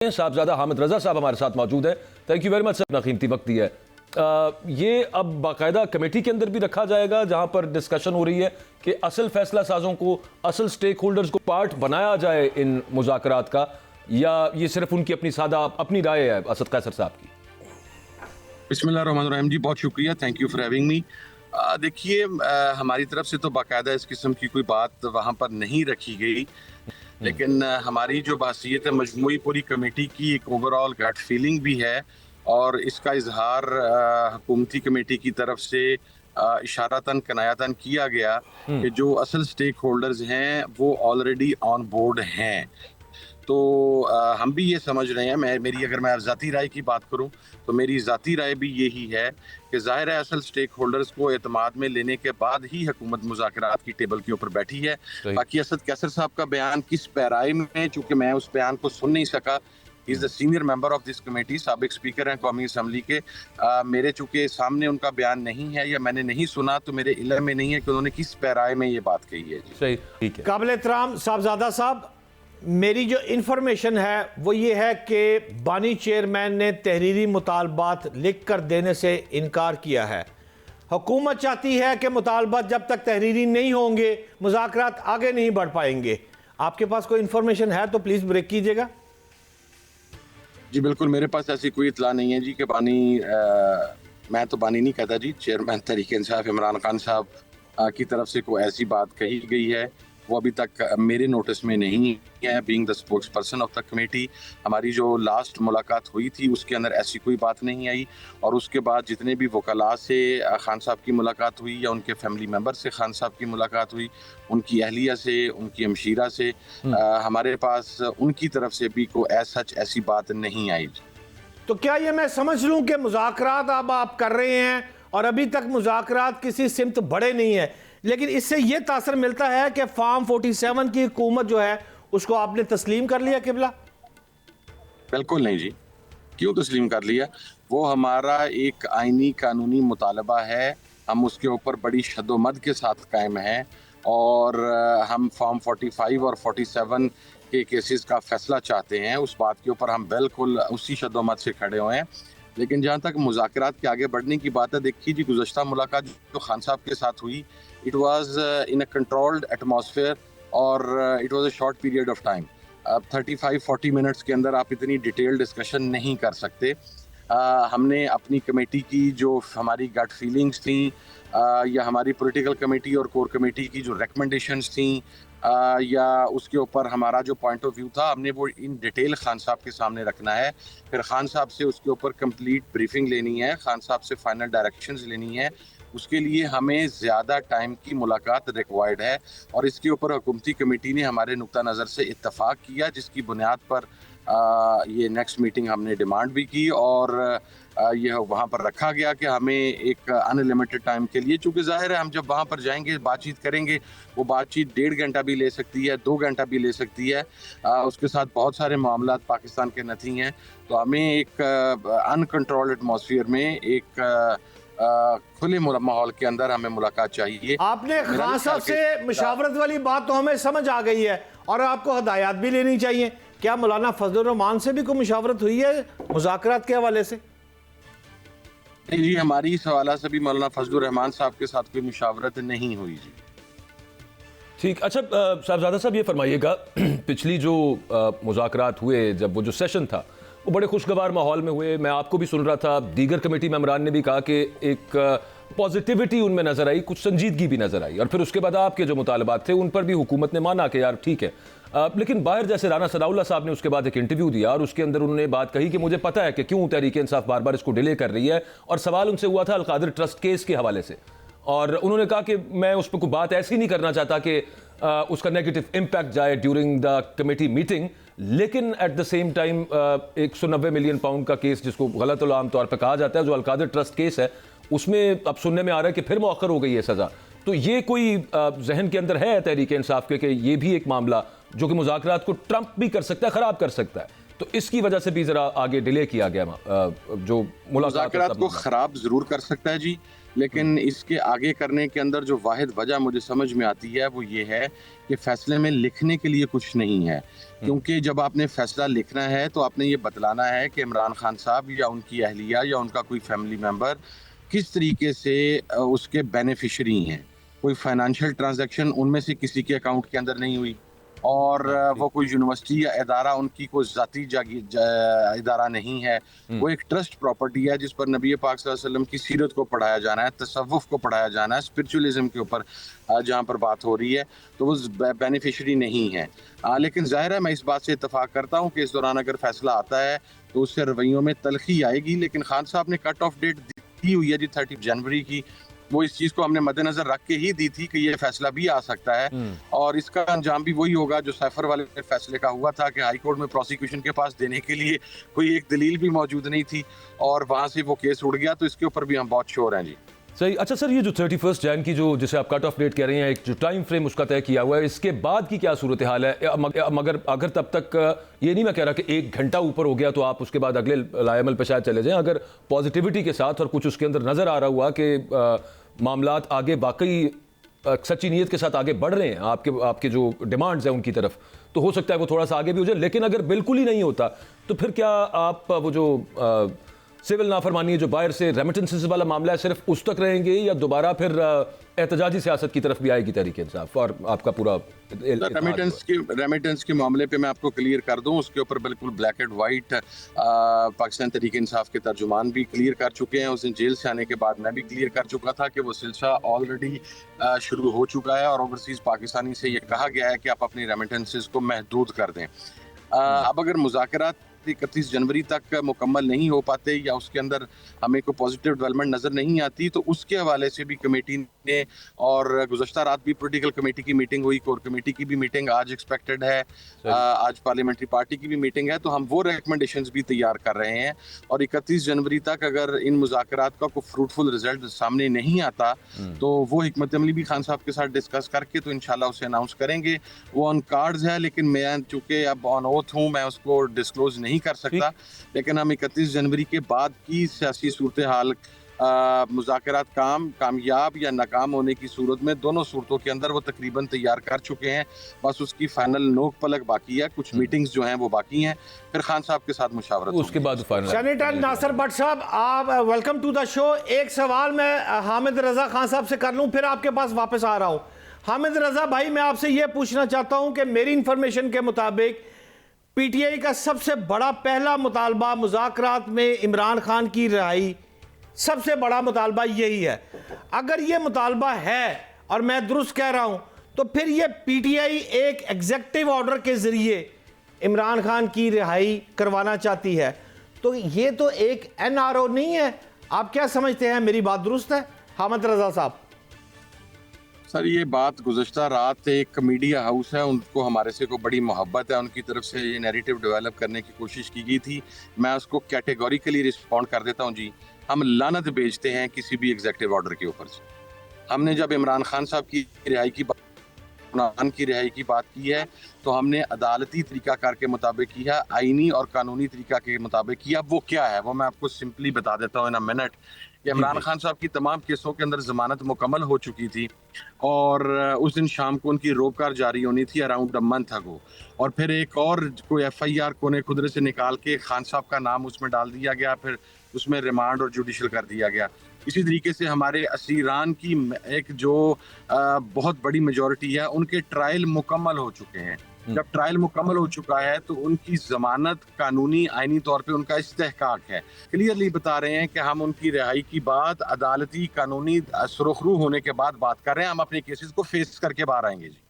साहबजादा हामिद रजा साहब हमारे साथ मौजूद है। थैंक यू वेरी मच, अपना कीमती वक्त दिया है। ये अब बाकायदा कमेटी के अंदर भी रखा जाएगा जहां पर डिस्कशन हो रही है कि असल फैसला साजों को, असल स्टेक होल्डर्स को पार्ट बनाया जाए इन मुज़ाकरात का, या ये सिर्फ उनकी अपनी सादा अपनी राय है असद कैसर साहब की? बिस्मिल्लाहिर्रहमानिर्रहीम जी, बहुत शुक्रिया, thank you for having me. देखिए, हमारी तरफ से तो बाकायदा इस किस्म की कोई बात वहाँ पर नहीं रखी गई, लेकिन हमारी जो बासियत है मजमूई पूरी कमेटी की एक ओवरऑल गट फीलिंग भी है, और इसका इजहार हुकूमती कमेटी की तरफ से इशारतन कनायतन किया गया कि जो असल स्टेक होल्डर्स हैं वो ऑलरेडी ऑन बोर्ड हैं। तो हम भी ये समझ रहे हैं, मेरी अगर मैं ज़ाती राय की बात करूं तो मेरी ज़ाती राय भी यही है कि ज़ाहिर है असल स्टेक होल्डर्स को एतमाद में लेने के बाद ही हुकूमत मुज़ाकरात की टेबल के ऊपर बैठी है। बाकी असद कैसर साहब का बयान किस पैराए में, चूँकि मैं उस बयान को सुन नहीं सका, is the senior member of this committee, साबिक स्पीकर हैं कौमी असम्बली के, मेरे चूँकि सामने उनका बयान नहीं है या मैंने नहीं सुना, तो मेरे इल्म में नहीं है कि उन्होंने किस पैराए में ये बात कही है। सही, ठीक है। काबिल एहतराम साहबजादा साहब, मेरी जो इन्फॉर्मेशन है वो ये है कि बानी चेयरमैन ने तहरीरी मुतालबात लिख कर देने से इनकार किया है। हुकूमत चाहती है कि मुतालबात जब तक तहरीरी नहीं होंगे मुज़ाकरात आगे नहीं बढ़ पाएंगे। आपके पास कोई इन्फॉर्मेशन है तो प्लीज़ ब्रेक कीजिएगा। जी बिल्कुल, मेरे पास ऐसी कोई इतला नहीं है जी कि बानी मैं तो बानी नहीं कहता जी, चेयरमैन तहरीक इंसाफ इमरान खान साहब की तरफ से कोई ऐसी बात कही गई है, वो अभी तक मेरे नोटिस में नहीं है। Being the spokes person of the committee, हमारी जो लास्ट मुलाकात हुई थी उसके अंदर ऐसी कोई बात नहीं आई, और उसके बाद जितने भी वकला से खान साहब की मुलाकात हुई या उनके फैमिली मेम्बर से खान साहब की मुलाकात हुई, उनकी अहलिया से, उनकी हमशीरा से, हमारे पास उनकी तरफ से भी कोई ऐसी बात नहीं आई। तो क्या ये मैं समझ लूँ कि मुज़ाकरात अब आप कर रहे हैं और अभी तक मुज़ाकरात किसी सिमत बढ़े नहीं है, लेकिन इससे ये तासर मिलता है कि फार्म 47 की हुकूमत जो है उसको आपने तस्लीम कर लिया? किबला बिल्कुल नहीं जी, क्यों तस्लीम कर लिया? वो हमारा एक आइनी कानूनी मुतालबा है, हम उसके ऊपर बड़ी शद्दोमद के साथ कायम हैं, और हम फॉर्म 45 और 47 के केसेस का फैसला चाहते हैं। उस बात के ऊपर हम बिल्कुल उसी शद्दोमद से खड़े हुए हैं। लेकिन जहाँ तक मुज़ाकरात के आगे बढ़ने की बात है, देखिए जी, गुज़श्ता मुलाकात जो खान साहब के साथ हुई, it was in a controlled atmosphere, और it was a short period of time. अब 35-40 मिनट्स के अंदर आप इतनी डिटेल डिस्कशन नहीं कर सकते। हमने अपनी कमेटी की जो हमारी गट फीलिंग्स थी, या हमारी पॉलिटिकल कमेटी और कोर कमेटी की जो रिकमेंडेशंस थी, या उसके ऊपर हमारा जो पॉइंट ऑफ व्यू था, हमने वो इन डिटेल खान साहब के सामने रखना है। फिर खान साहब से उसके ऊपर कंप्लीट ब्रीफिंग लेनी है, खान साहब से फाइनल डायरेक्शंस लेनी है। उसके लिए हमें ज़्यादा टाइम की मुलाकात रिक्वायर्ड है, और इसके ऊपर हुकूमती कमेटी ने हमारे नुक्ता नज़र से इत्तफाक किया, जिसकी बुनियाद पर ये नेक्स्ट मीटिंग हमने डिमांड भी की, और यह वहाँ पर रखा गया कि हमें एक अनलिमिटेड टाइम के लिए, चूँकि ज़ाहिर है हम जब वहाँ पर जाएंगे बातचीत करेंगे, वो बातचीत 1.5 घंटा भी ले सकती है, 2 घंटा भी ले सकती है। उसके साथ बहुत सारे मामलात पाकिस्तान के नथी हैं, तो हमें एक अनकंट्रोल्ड एटमॉस्फेयर में, एक खुले माहौल के अंदर हमें मुलाकात चाहिए। आपने खान साहब से मुशावरत वाली बात तो हमें समझ आ गई है, और आपको हदायत भी लेनी चाहिए। क्या मौलाना फजलुर रहमान से भी कोई मुशावरत हुई है मुज़ाकरात के हवाले से? नहीं जी, हमारी इस हवाला से भी मौलाना फजलुर रहमान साहब के साथ कोई मुशावरत नहीं हुई जी। ठीक, अच्छा साहबजादा साहब ये फरमाइएगा, पिछली जो मुज़ाकरात हुए, जब वो जो सेशन था वो बड़े खुशगवार माहौल में हुए, मैं आपको भी सुन रहा था, दीगर कमेटी मेंबरान ने भी कहा कि एक पॉजिटिविटी उनमें नज़र आई, कुछ संजीदगी भी नज़र आई, और फिर उसके बाद आपके जो मुतालबात थे उन पर भी हुकूमत ने माना कि यार ठीक है। लेकिन बाहर जैसे राना सनाउल्लाह साहब ने उसके बाद एक इंटरव्यू दिया, और उसके अंदर उन्होंने बात कही कि मुझे पता है कि क्यों तहरीक इंसाफ बार बार इसको डिले कर रही है, और सवाल उनसे हुआ था अलकादिर ट्रस्ट केस के हवाले से, और उन्होंने कहा कि मैं उस पर कोई बात ऐसी नहीं करना चाहता कि उसका नेगेटिव इम्पैक्ट जाए ड्यूरिंग द कमेटी मीटिंग, लेकिन at the same time 190 million pound का केस, जिसको गलत और आम तौर पर कहा जाता है, जो अलकादिर ट्रस्ट केस है, उसमें अब सुनने में आ रहा है कि फिर मौखर हो गई है सज़ा। तो ये कोई जहन के अंदर है तहरीक इंसाफ के कि ये भी एक मामला जो कि मुज़ाकरात को ट्रम्प भी कर सकता है, ख़राब कर सकता है, तो इसकी वजह से भी जरा आगे डिले किया गया जो मुलाकात मुज़ाकरात को खराब जरूर कर सकता है जी, लेकिन इसके आगे करने के अंदर जो वाहिद वजह मुझे समझ में आती है वो ये है कि फैसले में लिखने के लिए कुछ नहीं है। क्योंकि जब आपने फैसला लिखना है तो आपने ये बतलाना है कि इमरान खान साहब या उनकी अहलिया या उनका कोई फैमिली मेम्बर किस तरीके से उसके बेनिफिशरी हैं। कोई फाइनेंशियल ट्रांजैक्शन उनमें से किसी के अकाउंट के अंदर नहीं हुई, और वो कोई यूनिवर्सिटी या इदारा उनकी कोई ज़ाती इदारा नहीं है। वो एक ट्रस्ट प्रॉपर्टी है जिस पर नबी पाक सल्लल्लाहु अलैहि वसल्लम की सीरत को पढ़ाया जाना है, तसव्वुफ को पढ़ाया जाना है, स्पिरिचुअलिज्म के ऊपर जहाँ पर बात हो रही है, तो वो बेनिफिशरी नहीं है। लेकिन ज़ाहिर है मैं इस बात से इत्तफाक करता हूँ कि इस दौरान अगर फैसला आता है तो उससे रवैयों में तलखी आएगी, लेकिन खान साहब ने कट ऑफ डेट दी हुई है जी 30 जनवरी की। वो इस चीज को हमने मद्देनजर रख के ही दी थी कि ये फैसला भी आ सकता है, और इसका अंजाम भी वही होगा जो सैफर वाले फैसले का हुआ था कि हाई कोर्ट में प्रोसिक्यूशन के पास देने के लिए कोई एक दलील भी मौजूद नहीं थी और वहां से वो केस उड़ गया। तो इसके ऊपर भी हम बहुत श्योर हैं जी। सही। अच्छा सर, ये जो 31 जैन की जो जिसे आप कट ऑफ डेट कह रहे हैं, एक जो टाइम फ्रेम उसका तय किया हुआ है, इसके बाद की क्या सूरत हाल है? मगर अगर तब तक ये नहीं मैं कह रहा कि 1 घंटा ऊपर हो गया तो आप उसके बाद अगले लाएमल पे शायद चले जाएं, अगर पॉजिटिविटी के साथ और कुछ उसके अंदर नजर आ रहा हुआ कि मामलात आगे वाकई सच्ची नीयत के साथ आगे बढ़ रहे हैं, आपके जो डिमांड्स हैं उनकी तरफ, तो हो सकता है वो थोड़ा सा आगे भी हो जाए। लेकिन अगर बिल्कुल ही नहीं होता तो फिर क्या आप वो जो सिविल नाफरमानी है जो बाहर से रेमिटेंसेस वाला मामला है, सिर्फ उस तक रहेंगे या दोबारा फिर एहतजाजी सियासत की तरफ भी आएगी तहरीक इंसाफ? और आपका पूरा रेमिटेंस के मामले पे मैं आपको क्लियर कर दूं, उसके ऊपर बिल्कुल black and white Pakistan Tehreek Insaf के तर्जुमान भी क्लियर कर चुके हैं। उस दिन जेल से आने के बाद मैं भी क्लियर कर चुका था कि वो सिलसिला ऑलरेडी शुरू हो चुका है और ओवरसीज पाकिस्तानी से ये कहा गया है कि आप अपनी रेमिटेंसेस को महदूद कर दें। अब अगर मुज़ाकरात 31 जनवरी तक मुकम्मल नहीं हो पाते या उसके अंदर हमें कोई पॉजिटिव डेवलपमेंट नज़र नहीं आती, तो उसके हवाले से भी कमेटी ने, और गुज़श्ता रात भी पॉलिटिकल कमेटी की मीटिंग हुई, कोर कमेटी की भी मीटिंग आज एक्सपेक्टेड है, आज पार्लियामेंट्री पार्टी की भी मीटिंग है, तो हम वो रिकमेंडेशंस भी तैयार कर रहे हैं। और 31 जनवरी तक अगर इन मुज़ाकरात का कोई फ्रूटफुल रिजल्ट सामने नहीं आता तो वो हिकमत अमली भी खान साहब के साथ डिस्कस करके तो इंशाल्लाह उसे अनाउंस करेंगे। वो ऑन कार्ड्स है, लेकिन मैं चूँकि अब ऑन ओथ हूँ, मैं उसको डिस्क्लोज नहीं कर सकता। लेकिन हम 31 जनवरी के बाद की सियासी सूरत हाल, मुज़ाकरात कामयाब या नाकाम होने की सूरत में, दोनों सूरतों के अंदर वो तकरीबन तैयार कर चुके हैं। बस उसकी फाइनल नोक पलक बाकी है, कुछ मीटिंग्स जो हैं वो बाकी हैं, फिर खान साहब के साथ मुशावरत उसके बाद फाइनल। सेनेटर नासिर भट्ट साहब, आप वेलकम टू द शो। एक सवाल मैं हामिद रजा खान साहब से कर लूं, फिर आपके पास वापस आ रहा हूं। हामिद रजा भाई, मैं आपसे यह पूछना चाहता हूं कि मेरी इंफॉर्मेशन के मुताबिक पीटीआई का सबसे बड़ा पहला मुतालबा मुज़ाकरात में इमरान खान की रिहाई, सबसे बड़ा मुतालबा यही है। अगर ये मुतालबा है और मैं दुरुस्त कह रहा हूं, तो फिर ये पीटीआई एक एग्जेक्टिव ऑर्डर के जरिए इमरान खान की रिहाई करवाना चाहती है, तो ये तो एक एनआरओ नहीं है। आप क्या समझते हैं? मेरी बात दुरुस्त है हामिद रजा साहब? सर, ये बात गुज़श्ता रात एक मीडिया हाउस है, उनको हमारे से को बड़ी मोहब्बत है, उनकी तरफ से ये नैरेटिव डेवलप करने की कोशिश की गई थी। मैं उसको कैटेगोरिकली रिस्पॉन्ड कर देता हूँ जी। हम लानत भेजते हैं किसी भी एग्जेक्टिव ऑर्डर के ऊपर से। हमने जब इमरान खान साहब की रिहाई की बात की है तो हमने अदालती तरीक़ाकार के मुताबिक किया, आईनी और कानूनी तरीक़ा के मुताबिक किया। वो क्या है वो मैं आपको सिंपली बता देता हूँ इन अ मिनट। कि इमरान खान साहब की तमाम केसों के अंदर ज़मानत मुकम्मल हो चुकी थी और उस दिन शाम को उनकी रोबकार जारी होनी थी अराउंड अ मंथ अगो, और फिर एक और कोई FIR कोने खुदरे से निकाल के खान साहब का नाम उसमें डाल दिया गया, फिर उसमें रिमांड और जुडिशल कर दिया गया। इसी तरीके से हमारे असीरान की एक जो बहुत बड़ी मेजॉरिटी है, उनके ट्रायल मुकम्मल हो चुके हैं। जब ट्रायल मुकम्मल हो चुका है तो उनकी जमानत कानूनी आईनी तौर पे उनका इस्तेहकाक है। क्लियरली बता रहे हैं कि हम उनकी रिहाई की बात अदालती कानूनी सुरखरू होने के बाद बात कर रहे हैं। हम अपने केसेस को फेस करके बाहर आएंगे जी।